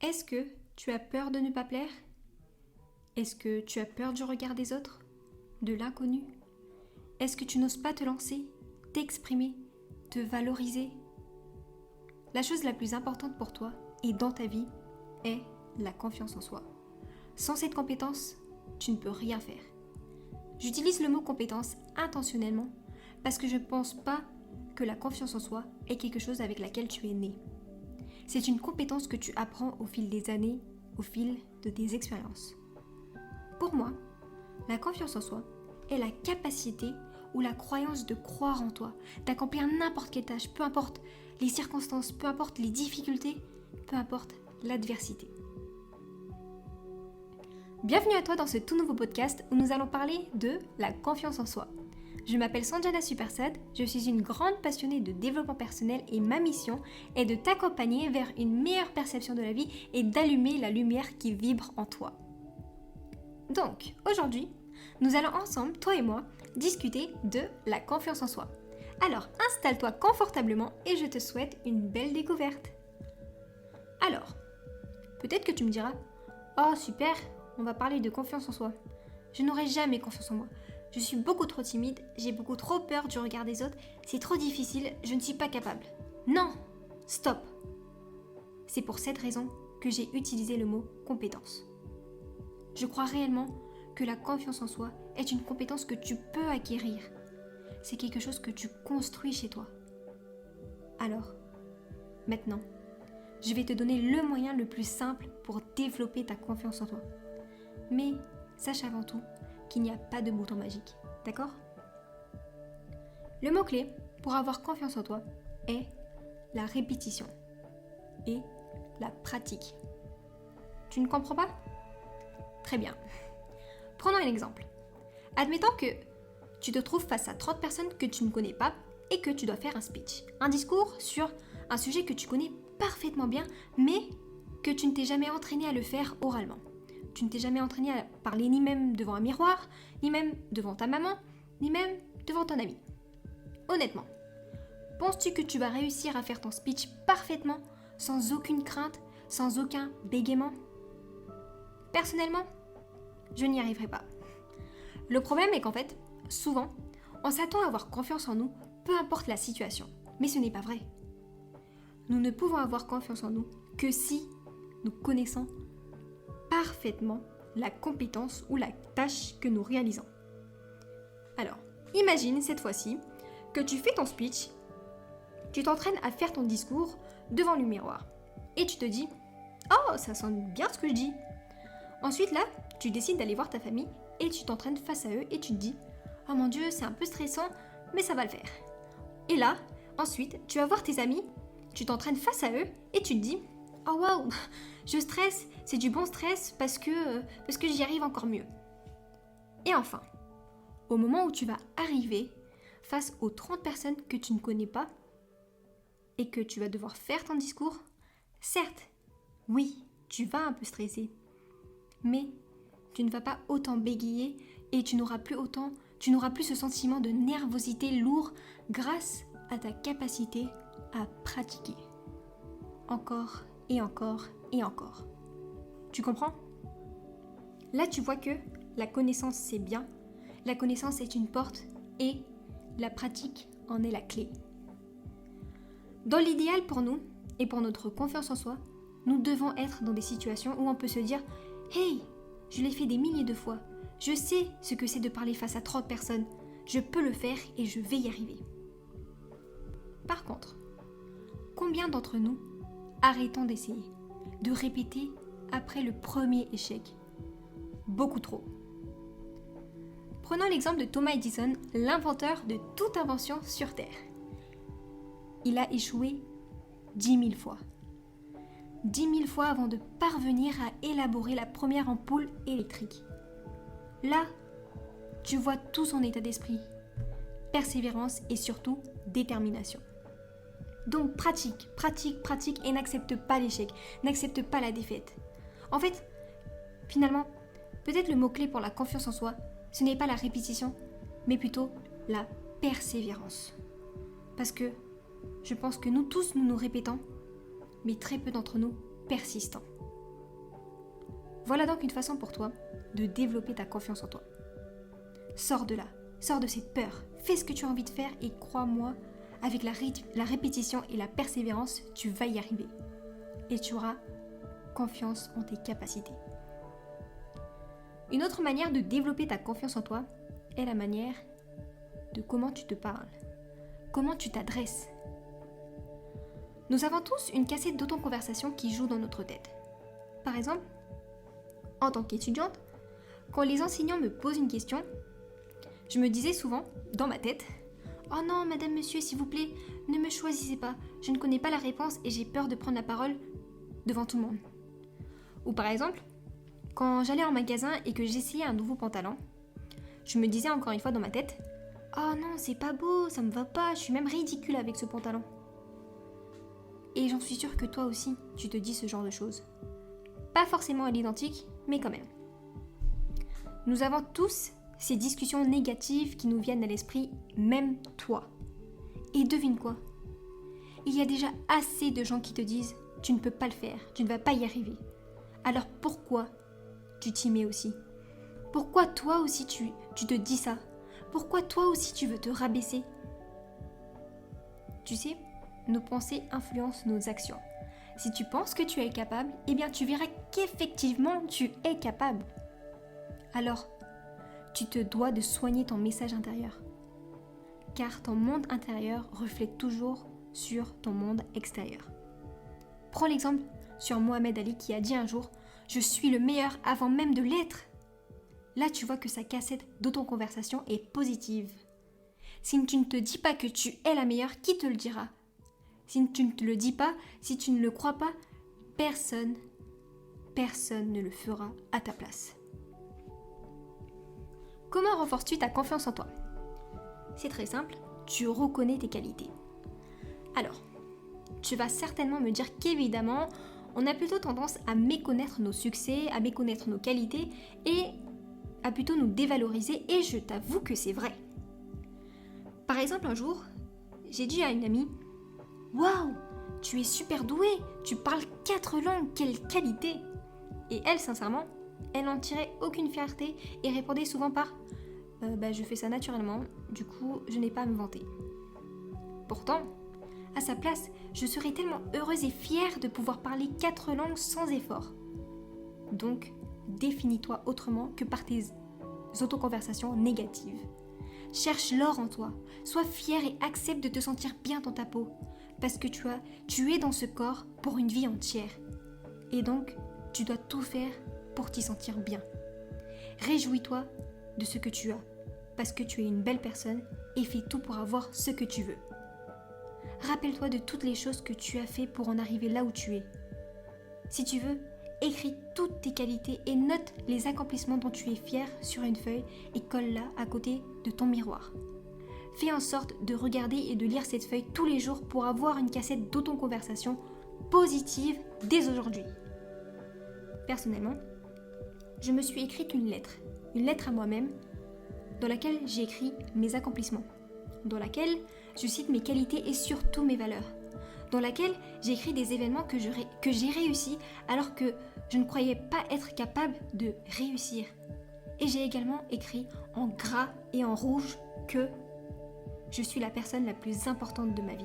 Est-ce que tu as peur de ne pas plaire? Est-ce que tu as peur du regard des autres? De l'inconnu? Est-ce que tu n'oses pas te lancer, t'exprimer, te valoriser? La chose la plus importante pour toi et dans ta vie est la confiance en soi. Sans cette compétence, tu ne peux rien faire. J'utilise le mot compétence intentionnellement parce que je ne pense pas que la confiance en soi est quelque chose avec laquelle tu es né. C'est une compétence que tu apprends au fil des années, au fil de tes expériences. Pour moi, la confiance en soi est la capacité ou la croyance de croire en toi, d'accomplir n'importe quelle tâche, peu importe les circonstances, peu importe les difficultés, peu importe l'adversité. Bienvenue à toi dans ce tout nouveau podcast où nous allons parler de la confiance en soi. Je m'appelle Sanjana Supersad, je suis une grande passionnée de développement personnel et ma mission est de t'accompagner vers une meilleure perception de la vie et d'allumer la lumière qui vibre en toi. Donc, aujourd'hui, nous allons ensemble, toi et moi, discuter de la confiance en soi. Alors, installe-toi confortablement et je te souhaite une belle découverte. Alors, peut-être que tu me diras « Oh super, on va parler de confiance en soi. Je n'aurai jamais confiance en moi. Je suis beaucoup trop timide, j'ai beaucoup trop peur du regard des autres, c'est trop difficile, je ne suis pas capable. » Non, stop. C'est pour cette raison que j'ai utilisé le mot « compétence ». Je crois réellement que la confiance en soi est une compétence que tu peux acquérir. C'est quelque chose que tu construis chez toi. Alors, maintenant, je vais te donner le moyen le plus simple pour développer ta confiance en toi. Mais sache avant tout qu'il n'y a pas de bouton magique, d'accord? Le mot-clé pour avoir confiance en toi est la répétition et la pratique. Tu ne comprends pas? Très bien. Prenons un exemple. Admettons que tu te trouves face à 30 personnes que tu ne connais pas et que tu dois faire un speech, un discours sur un sujet que tu connais parfaitement bien, mais que tu ne t'es jamais entraîné à le faire oralement. Tu ne t'es jamais entraîné à parler ni même devant un miroir, ni même devant ta maman, ni même devant ton ami. Honnêtement, penses-tu que tu vas réussir à faire ton speech parfaitement, sans aucune crainte, sans aucun bégaiement? Personnellement, je n'y arriverai pas. Le problème est qu'en fait, souvent, on s'attend à avoir confiance en nous, peu importe la situation. Mais ce n'est pas vrai. Nous ne pouvons avoir confiance en nous que si nous connaissons parfaitement la compétence ou la tâche que nous réalisons. Alors, imagine cette fois-ci que tu fais ton speech, tu t'entraînes à faire ton discours devant le miroir et tu te dis « Oh, ça sonne bien ce que je dis !» Ensuite là, tu décides d'aller voir ta famille et tu t'entraînes face à eux et tu te dis « Oh mon Dieu, c'est un peu stressant, mais ça va le faire. » Et là, ensuite, tu vas voir tes amis, tu t'entraînes face à eux et tu te dis « Oh waouh, je stresse, c'est du bon stress parce que j'y arrive encore mieux. » Et enfin, au moment où tu vas arriver face aux 30 personnes que tu ne connais pas et que tu vas devoir faire ton discours, certes, oui, tu vas un peu stresser, mais tu ne vas pas autant bégayer et tu n'auras plus ce sentiment de nervosité lourd grâce à ta capacité à pratiquer. Encore et encore et encore. Tu comprends? Là, tu vois que la connaissance, c'est bien, la connaissance est une porte et la pratique en est la clé. Dans l'idéal pour nous et pour notre confiance en soi, nous devons être dans des situations où on peut se dire « Hey, je l'ai fait des milliers de fois, je sais ce que c'est de parler face à 30 personnes, je peux le faire et je vais y arriver. » Par contre, combien d'entre nous arrêtons d'essayer, de répéter après le premier échec? Beaucoup trop. Prenons l'exemple de Thomas Edison, l'inventeur de toute invention sur Terre. Il a échoué 10 000 fois. 10 000 fois avant de parvenir à élaborer la première ampoule électrique. Là, tu vois tout son état d'esprit, persévérance et surtout détermination. Donc pratique, pratique, pratique et n'accepte pas l'échec, n'accepte pas la défaite. En fait, finalement, peut-être le mot-clé pour la confiance en soi, ce n'est pas la répétition, mais plutôt la persévérance. Parce que je pense que nous tous, nous nous répétons, mais très peu d'entre nous persistons. Voilà donc une façon pour toi de développer ta confiance en toi. Sors de là, sors de cette peur, fais ce que tu as envie de faire et crois-moi, avec la répétition et la persévérance, tu vas y arriver. Et tu auras confiance en tes capacités. Une autre manière de développer ta confiance en toi est la manière de comment tu te parles, comment tu t'adresses. Nous avons tous une cassette d'autoconversation qui joue dans notre tête. Par exemple, en tant qu'étudiante, quand les enseignants me posent une question, je me disais souvent, dans ma tête, « Oh non, madame, monsieur, s'il vous plaît, ne me choisissez pas, je ne connais pas la réponse et j'ai peur de prendre la parole devant tout le monde. » Ou par exemple, quand j'allais en magasin et que j'essayais un nouveau pantalon, je me disais encore une fois dans ma tête, « Oh non, c'est pas beau, ça me va pas, je suis même ridicule avec ce pantalon. » Et j'en suis sûre que toi aussi, tu te dis ce genre de choses. Pas forcément à l'identique, mais quand même. Nous avons tous ces discussions négatives qui nous viennent à l'esprit, même toi. Et devine quoi ? Il y a déjà assez de gens qui te disent « Tu ne peux pas le faire, tu ne vas pas y arriver. » Alors pourquoi tu t'y mets aussi ? Pourquoi toi aussi tu te dis ça ? Pourquoi toi aussi tu veux te rabaisser ? Tu sais, nos pensées influencent nos actions. Si tu penses que tu es capable, eh bien tu verras qu'effectivement tu es capable. Alors, tu te dois de soigner ton message intérieur. Car ton monde intérieur reflète toujours sur ton monde extérieur. Prends l'exemple sur Mohamed Ali qui a dit un jour « Je suis le meilleur avant même de l'être ». Là, tu vois que sa cassette d'autoconversation est positive. Si tu ne te dis pas que tu es la meilleure, qui te le dira ? Si tu ne te le dis pas, si tu ne le crois pas, personne ne le fera à ta place. Comment renforces-tu ta confiance en toi ? C'est très simple, tu reconnais tes qualités. Alors, tu vas certainement me dire qu'évidemment, on a plutôt tendance à méconnaître nos succès, à méconnaître nos qualités et à plutôt nous dévaloriser, et je t'avoue que c'est vrai. Par exemple, un jour, j'ai dit à une amie « Waouh, tu es super douée, tu parles 4 langues, quelle qualité !» Et elle, sincèrement, elle n'en tirait aucune fierté et répondait souvent par « Je fais ça naturellement, du coup, je n'ai pas à me vanter. » Pourtant, à sa place, je serais tellement heureuse et fière de pouvoir parler 4 langues sans effort. Donc, définis-toi autrement que par tes autoconversations négatives. Cherche l'or en toi, sois fier et accepte de te sentir bien dans ta peau, parce que tu es dans ce corps pour une vie entière. Et donc, tu dois tout faire pour t'y sentir bien. Réjouis-toi de ce que tu as, parce que tu es une belle personne et fais tout pour avoir ce que tu veux. Rappelle-toi de toutes les choses que tu as fait pour en arriver là où tu es. Si tu veux, écris toutes tes qualités et note les accomplissements dont tu es fier sur une feuille et colle-la à côté de ton miroir. Fais en sorte de regarder et de lire cette feuille tous les jours pour avoir une cassette d'autoconversation positive dès aujourd'hui. Personnellement, je me suis écrite une lettre à moi-même, dans laquelle j'ai écrit mes accomplissements, dans laquelle je cite mes qualités et surtout mes valeurs, dans laquelle j'ai écrit des événements que j'ai réussi alors que je ne croyais pas être capable de réussir. Et j'ai également écrit en gras et en rouge que je suis la personne la plus importante de ma vie.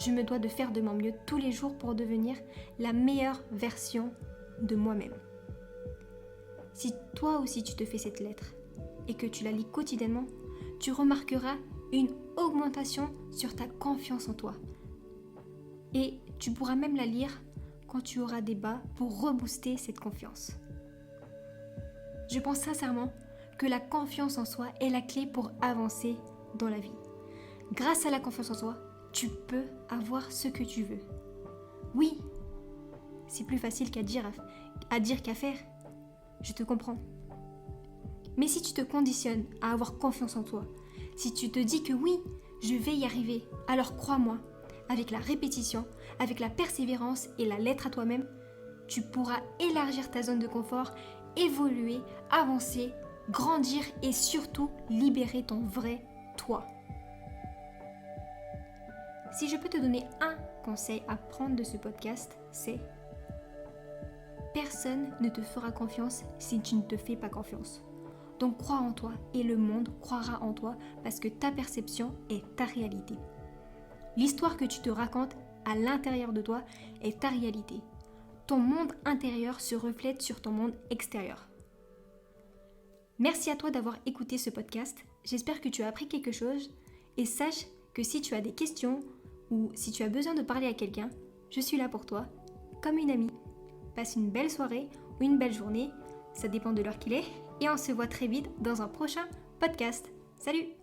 Je me dois de faire de mon mieux tous les jours pour devenir la meilleure version de moi-même. Si toi aussi tu te fais cette lettre et que tu la lis quotidiennement, tu remarqueras une augmentation sur ta confiance en toi. Et tu pourras même la lire quand tu auras des bas pour rebooster cette confiance. Je pense sincèrement que la confiance en soi est la clé pour avancer dans la vie. Grâce à la confiance en soi, tu peux avoir ce que tu veux. Oui, c'est plus facile qu'à dire qu'à faire. Je te comprends. Mais si tu te conditionnes à avoir confiance en toi, si tu te dis que oui, je vais y arriver, alors crois-moi, avec la répétition, avec la persévérance et la lettre à toi-même, tu pourras élargir ta zone de confort, évoluer, avancer, grandir et surtout libérer ton vrai toi. Si je peux te donner un conseil à prendre de ce podcast, c'est personne ne te fera confiance si tu ne te fais pas confiance. Donc crois en toi et le monde croira en toi parce que ta perception est ta réalité. L'histoire que tu te racontes à l'intérieur de toi est ta réalité. Ton monde intérieur se reflète sur ton monde extérieur. Merci à toi d'avoir écouté ce podcast. J'espère que tu as appris quelque chose et sache que si tu as des questions ou si tu as besoin de parler à quelqu'un, je suis là pour toi, comme une amie. Passe une belle soirée ou une belle journée, ça dépend de l'heure qu'il est, et on se voit très vite dans un prochain podcast. Salut!